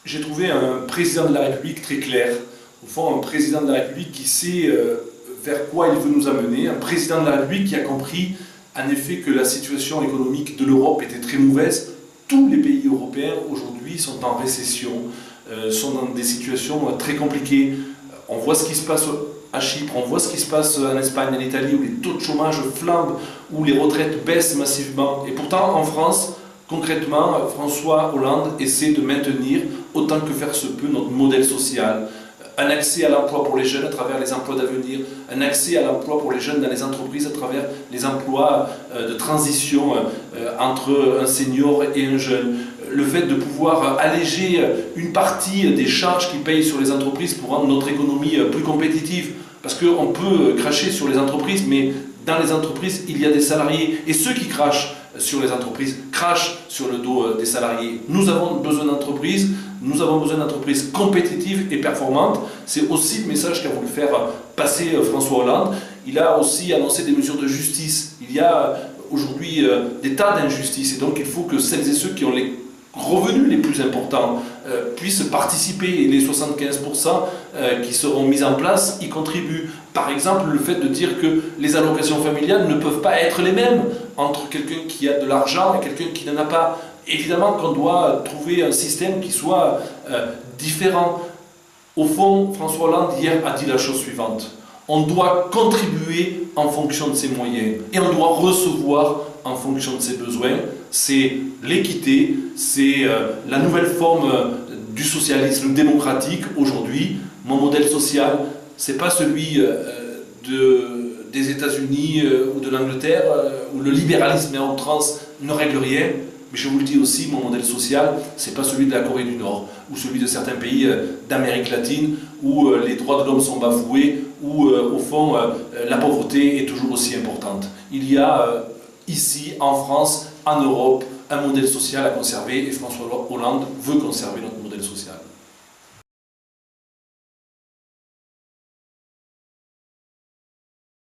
j'ai trouvé un président de la République très clair, au fond un président de la République qui sait vers quoi il veut nous amener, un président de la République qui a compris en effet que la situation économique de l'Europe était très mauvaise. Tous les pays européens aujourd'hui sont en récession, sont dans des situations très compliquées. On voit ce qui se passe à Chypre, on voit ce qui se passe en Espagne, en Italie, où les taux de chômage flambent, où les retraites baissent massivement. Et pourtant, en France, concrètement, François Hollande essaie de maintenir, autant que faire se peut, notre modèle social. Un accès à l'emploi pour les jeunes à travers les emplois d'avenir, un accès à l'emploi pour les jeunes dans les entreprises à travers les emplois de transition entre un senior et un jeune. Le fait de pouvoir alléger une partie des charges qui payent sur les entreprises pour rendre notre économie plus compétitive. Parce qu'on peut cracher sur les entreprises, mais dans les entreprises, il y a des salariés. Et ceux qui crachent sur les entreprises crachent sur le dos des salariés. Nous avons besoin d'entreprises, nous avons besoin d'entreprises compétitives et performantes. C'est aussi le message qu'a voulu faire passer François Hollande. Il a aussi annoncé des mesures de justice. Il y a aujourd'hui des tas d'injustices. Et donc il faut que celles et ceux qui ont les revenus les plus importants puissent participer, et les 75% qui seront mis en place y contribuent. Par exemple, le fait de dire que les allocations familiales ne peuvent pas être les mêmes entre quelqu'un qui a de l'argent et quelqu'un qui n'en a pas. Évidemment qu'on doit trouver un système qui soit différent. Au fond, François Hollande hier a dit la chose suivante: on doit contribuer en fonction de ses moyens et on doit recevoir en fonction de ses besoins. C'est l'équité, c'est la nouvelle forme du socialisme démocratique aujourd'hui. Mon modèle social, c'est pas celui des États-Unis ou de l'Angleterre, où le libéralisme à outrance ne règle rien. Mais je vous le dis aussi, mon modèle social, c'est pas celui de la Corée du Nord, ou celui de certains pays d'Amérique latine, où les droits de l'homme sont bafoués, où au fond la pauvreté est toujours aussi importante. Il y a ici, en France, en Europe, un modèle social à conserver, et François Hollande veut conserver notre modèle social.